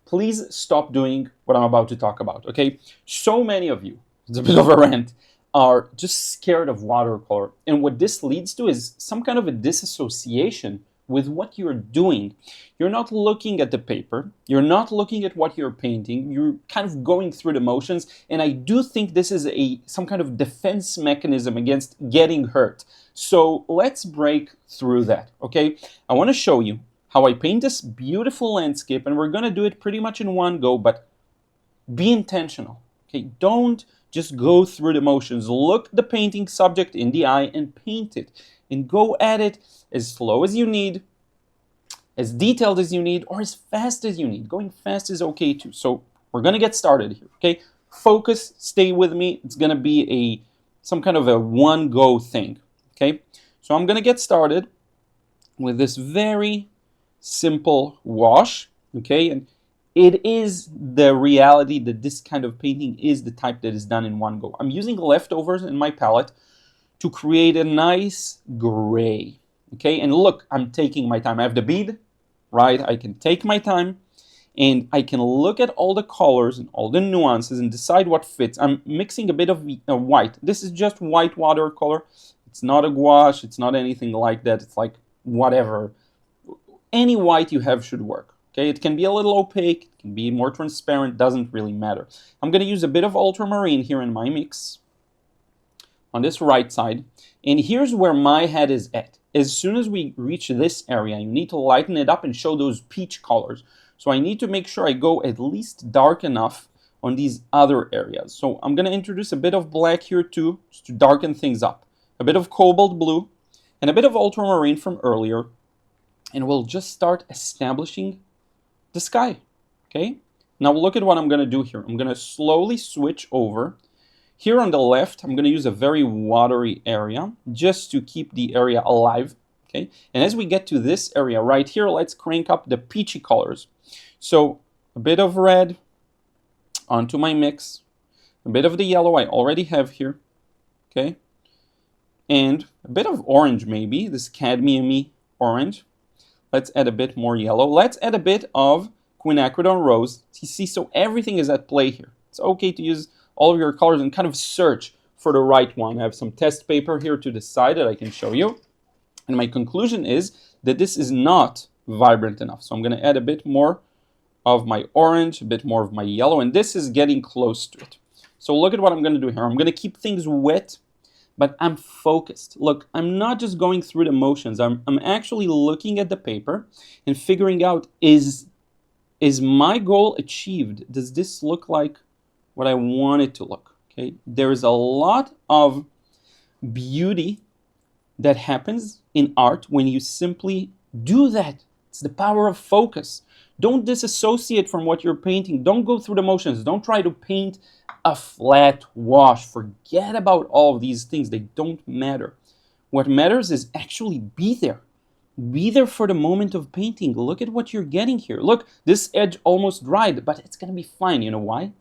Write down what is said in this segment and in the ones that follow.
please stop doing what I'm about to talk about, okay? So many of you, it's a bit of a rant, are just scared of watercolor. And what this leads to is some kind of a disassociation with what you're doing. You're not looking at the paper. You're not looking at what you're painting. You're kind of going through the motions. And I do think this is some kind of defense mechanism against getting hurt. So let's break through that, okay? I want to show you how I paint this beautiful landscape, and we're going to do it pretty much in one go, but be intentional, okay? Don't just go through the motions. Look the painting subject in the eye and paint it. And go at it as slow as you need, as detailed as you need, or as fast as you need. Going fast is okay too. So we're going to get started here, okay? Focus, stay with me. It's going to be some kind of a one-go thing, okay? So I'm going to get started with this very simple wash, okay? And it is the reality that this kind of painting is the type that is done in one go. I'm using leftovers in my palette to create a nice gray, okay? And look, I'm taking my time. I have the bead, right? I can take my time and I can look at all the colors and all the nuances and decide what fits. I'm mixing a bit of white. This is just white watercolor. It's not a gouache. It's not anything like that. It's like whatever. Any white you have should work, okay? It can be a little opaque. It can be more transparent. Doesn't really matter. I'm going to use a bit of ultramarine here in my mix on this right side. And here's where my head is at. As soon as we reach this area, you need to lighten it up and show those peach colors. So I need to make sure I go at least dark enough on these other areas. So I'm going to introduce a bit of black here too, just to darken things up. A bit of cobalt blue and a bit of ultramarine from earlier. And we'll just start establishing the sky, okay? Now look at what I'm going to do here. I'm going to slowly switch over. Here on the left, I'm going to use a very watery area just to keep the area alive, okay? And as we get to this area right here, let's crank up the peachy colors. So a bit of red onto my mix, a bit of the yellow I already have here, okay? And a bit of orange maybe, this cadmium-y orange. Let's add a bit more yellow. Let's add a bit of quinacridone rose. You see, so everything is at play here. It's okay to use all of your colors and kind of search for the right one. I have some test paper here to the side that I can show you. And my conclusion is that this is not vibrant enough. So I'm going to add a bit more of my orange, a bit more of my yellow, and this is getting close to it. So look at what I'm going to do here. I'm going to keep things wet, but I'm focused. Look, I'm not just going through the motions. I'm actually looking at the paper and figuring out, is my goal achieved? Does this look like what I want it to look, okay? There's a lot of beauty that happens in art when you simply do that. It's the power of focus. Don't disassociate from what you're painting. Don't go through the motions. Don't try to paint a flat wash. Forget about all of these things. They don't matter. What matters is actually be there. Be there for the moment of painting. Look at what you're getting here. Look, this edge almost dried, but it's going to be fine. You know why?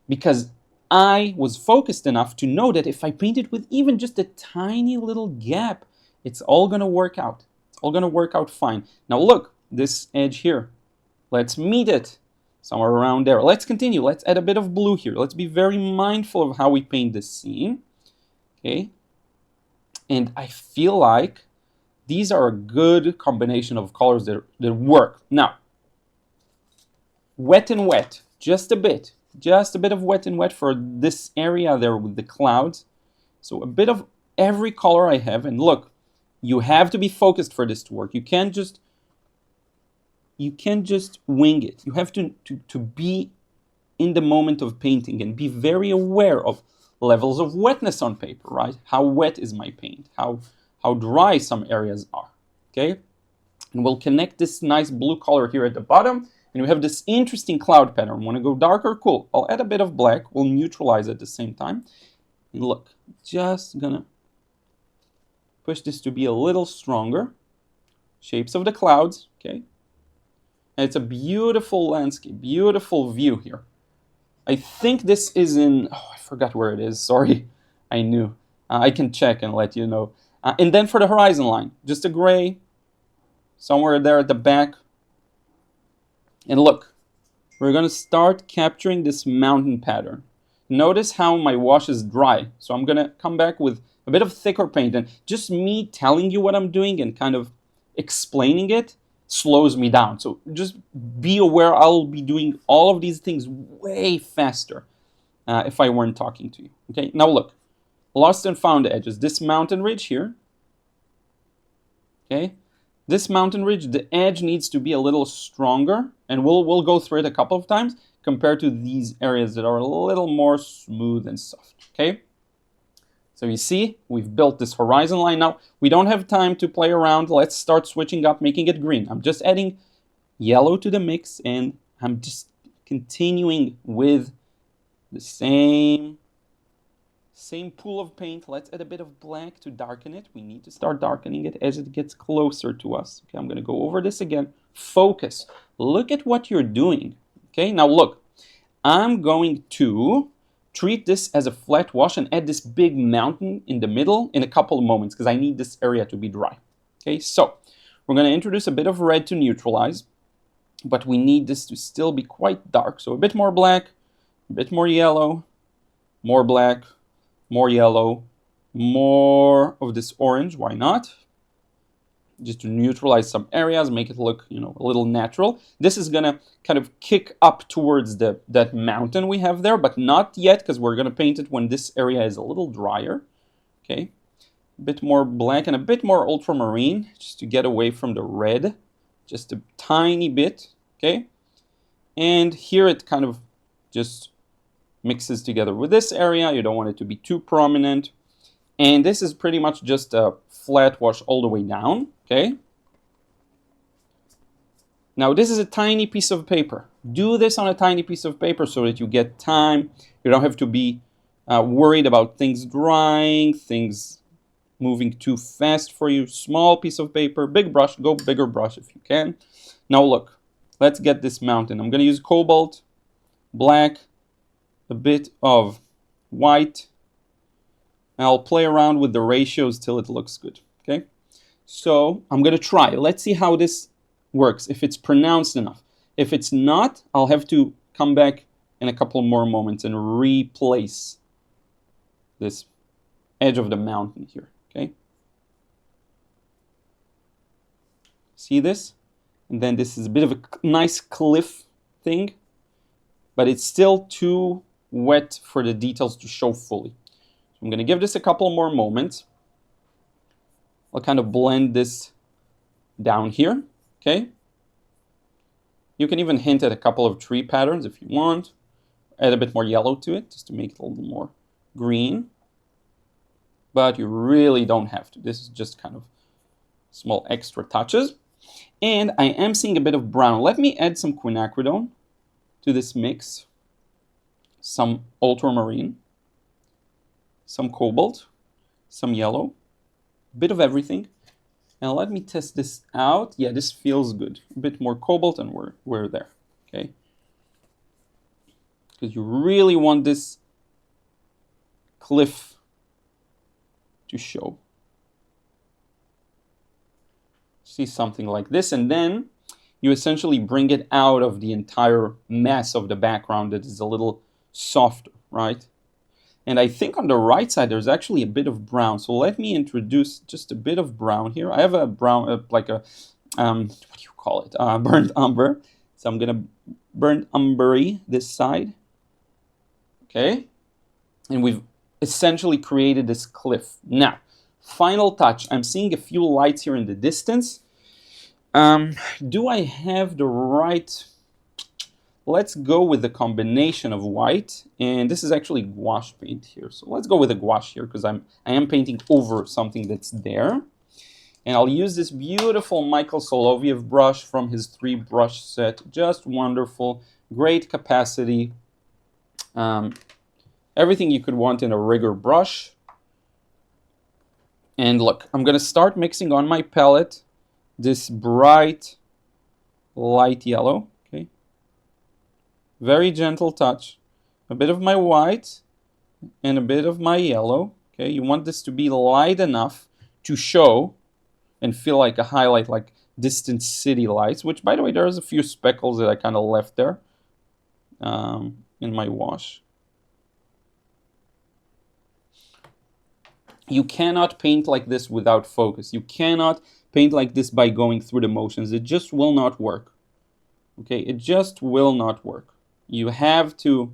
Because I was focused enough to know that if I paint it with even just a tiny little gap, it's all going to work out. It's all going to work out fine. Now look, this edge here. Let's meet it somewhere around there. Let's continue. Let's add a bit of blue here. Let's be very mindful of how we paint this scene. Okay. And I feel like these are a good combination of colors that work. Now, wet and wet, just a bit. Just a bit of wet and wet for this area there with the clouds. So a bit of every color I have. And look, you have to be focused for this to work. You can't just wing it. You have to be in the moment of painting and be very aware of levels of wetness on paper, right? How wet is my paint? How dry some areas are, okay? And we'll connect this nice blue color here at the bottom. And we have this interesting cloud pattern. Want to go darker? Cool. I'll add a bit of black. We'll neutralize at the same time. And look, just gonna push this to be a little stronger. Shapes of the clouds, okay? And it's a beautiful landscape, beautiful view here. I think this is in, oh, I forgot where it is. Sorry, I knew. I can check and let you know. And then for the horizon line, just a gray, somewhere there at the back. And look, we're going to start capturing this mountain pattern. Notice how my wash is dry. So I'm going to come back with a bit of thicker paint. And just me telling you what I'm doing and kind of explaining it slows me down. So just be aware I'll be doing all of these things way faster if I weren't talking to you. Okay, now look. Lost and found edges. This mountain ridge here. Okay, this mountain ridge, the edge needs to be a little stronger, and we'll go through it a couple of times compared to these areas that are a little more smooth and soft. Okay, so you see we've built this horizon line. Now we don't have time to play around. Let's start switching up, making it green. I'm just adding yellow to the mix, and I'm just continuing with the same pool of paint. Let's add a bit of black to darken it. We need to start darkening it as it gets closer to us. Okay, I'm going to go over this again. Focus. Look at what you're doing. Okay, now look. I'm going to treat this as a flat wash and add this big mountain in the middle in a couple of moments because I need this area to be dry. Okay, so we're going to introduce a bit of red to neutralize, but we need this to still be quite dark. So a bit more black, a bit more yellow, more black, more yellow, more of this orange, why not? Just to neutralize some areas, make it look, a little natural. This is gonna kind of kick up towards that mountain we have there, but not yet, because we're gonna paint it when this area is a little drier. Okay, a bit more black and a bit more ultramarine, just to get away from the red, just a tiny bit, okay? And here it kind of just mixes together with this area. You don't want it to be too prominent. And this is pretty much just a flat wash all the way down, okay? Now this is a tiny piece of paper. Do this on a tiny piece of paper so that you get time. You don't have to be worried about things drying, things moving too fast for you. Small piece of paper, big brush, go bigger brush if you can. Now look, let's get this mountain. I'm gonna use cobalt, black, a bit of white. I'll play around with the ratios till it looks good, okay? So I'm gonna try. Let's see how this works, if it's pronounced enough. If it's not, I'll have to come back in a couple more moments and replace this edge of the mountain here, okay? See this? And then this is a bit of a nice cliff thing, but it's still too wet for the details to show fully. So I'm going to give this a couple more moments. I'll kind of blend this down here, okay? You can even hint at a couple of tree patterns if you want. Add a bit more yellow to it just to make it a little more green. But you really don't have to. This is just kind of small extra touches. And I am seeing a bit of brown. Let me add some quinacridone to this mix. Some ultramarine, some cobalt, some yellow, a bit of everything. And let me test this out. Yeah, this feels good. A bit more cobalt and we're there, okay? Because you really want this cliff to show. See something like this, and then you essentially bring it out of the entire mess of the background that is a little softer, right? And I think on the right side there's actually a bit of brown. So let me introduce just a bit of brown here. I have a brown, like a what do you call it? Burnt umber. So I'm gonna burnt umbery this side. Okay, and we've essentially created this cliff. Now, final touch. I'm seeing a few lights here in the distance. Do I have the right? Let's go with the combination of white, and this is actually gouache paint here. So let's go with the gouache here because I am painting over something that's there. And I'll use this beautiful Michael Soloviev brush from his 3-brush set. Just wonderful, great capacity. Everything you could want in a rigger brush. And look, I'm gonna start mixing on my palette this bright light yellow. Very gentle touch. A bit of my white and a bit of my yellow. Okay, you want this to be light enough to show and feel like a highlight, like distant city lights, which, by the way, there's a few speckles that I kind of left there. in my wash. You cannot paint like this without focus. You cannot paint like this by going through the motions. It just will not work. Okay, it just will not work. You have to,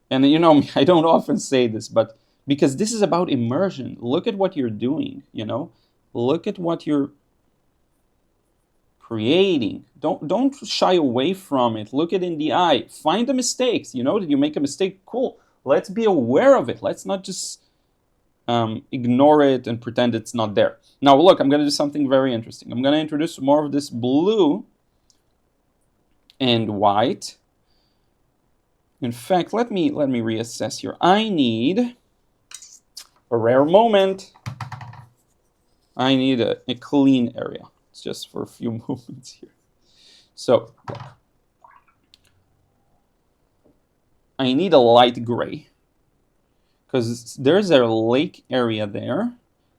and you know, I don't often say this, but because this is about immersion. Look at what you're doing, you know? Look at what you're creating. Don't shy away from it. Look it in the eye. Find the mistakes. You know, did you make a mistake? Cool. Let's be aware of it. Let's not just ignore it and pretend it's not there. Now look, I'm going to do something very interesting. I'm going to introduce more of this blue and white. In fact, let me reassess here. I need a rare moment. I need a clean area. It's just for a few moments here. So I need a light gray, because there's a lake area there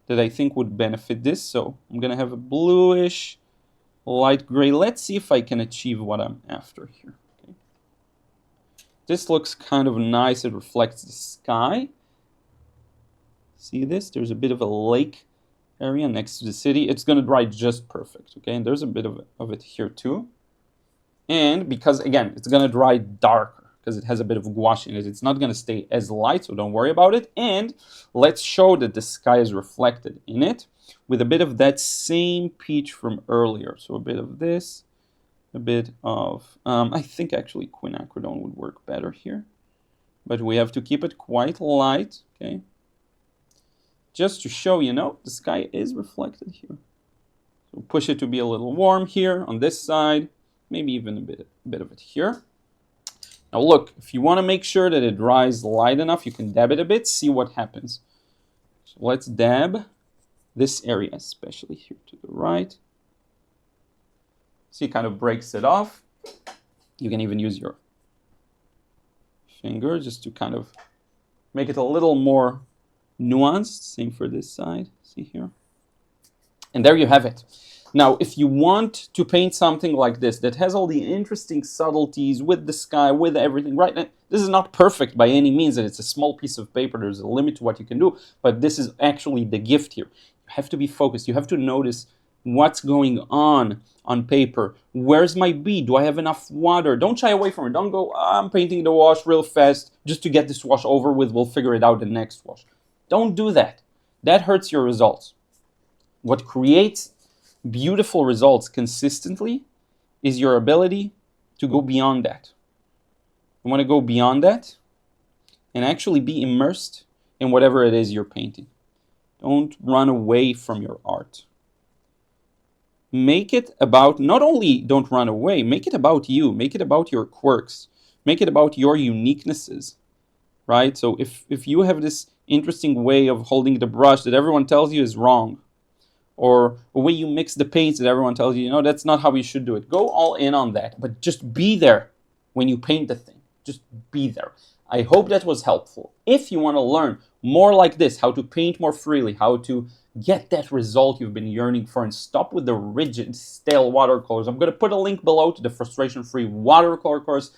that I think would benefit this. So I'm going to have a bluish light gray. Let's see if I can achieve what I'm after here. Okay. This looks kind of nice. It reflects the sky. See this? There's a bit of a lake area next to the city. It's going to dry just perfect. Okay, and there's a bit of it here too. And because, again, it's going to dry darker, because it has a bit of gouache in it. It's not going to stay as light, so don't worry about it. And let's show that the sky is reflected in it with a bit of that same peach from earlier. So a bit of this, a bit of, I think actually quinacridone would work better here. But we have to keep it quite light, okay? Just to show, you know, the sky is reflected here. So push it to be a little warm here on this side, maybe even a bit of it here. Now look, if you want to make sure that it dries light enough, you can dab it a bit, see what happens. So let's dab this area, especially here to the right. See, it kind of breaks it off. You can even use your finger just to kind of make it a little more nuanced. Same for this side, see here. And there you have it. Now, if you want to paint something like this that has all the interesting subtleties with the sky, with everything, right? And this is not perfect by any means, and it's a small piece of paper. There's a limit to what you can do, but this is actually the gift here. You have to be focused. You have to notice what's going on paper. Where's my bead? Do I have enough water? Don't shy away from it. Don't go, I'm painting the wash real fast just to get this wash over with. We'll figure it out the next wash. Don't do that. That hurts your results. What creates beautiful results consistently is your ability to go beyond that. You want to go beyond that and actually be immersed in whatever it is you're painting. Don't run away from your art. Make it about, not only don't run away, make it about you. Make it about your quirks. Make it about your uniquenesses, right? So if you have this interesting way of holding the brush that everyone tells you is wrong, or a way you mix the paints that everyone tells you, you know, that's not how you should do it. Go all in on that, but just be there when you paint the thing. Just be there. I hope that was helpful. If you want to learn more like this, how to paint more freely, how to get that result you've been yearning for, and stop with the rigid, stale watercolors, I'm going to put a link below to the frustration-free watercolor course.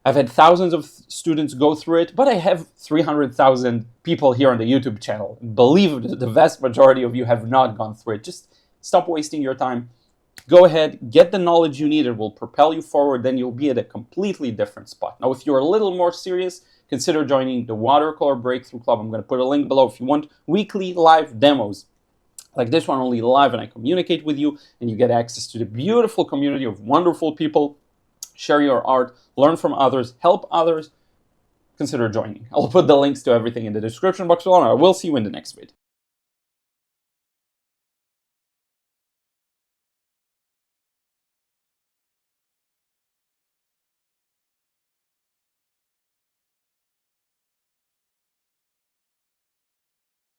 I've had thousands of students go through it, but I have 300,000 people here on the YouTube channel. Believe it, the vast majority of you have not gone through it. Just stop wasting your time. Go ahead, get the knowledge you need. It will propel you forward. Then you'll be at a completely different spot. Now, if you're a little more serious, consider joining the Watercolor Breakthrough Club. I'm going to put a link below if you want weekly live demos like this one, only live, and I communicate with you, and you get access to the beautiful community of wonderful people. Share your art, learn from others, help others. Consider joining. I'll put the links to everything in the description box below, and I will see you in the next video.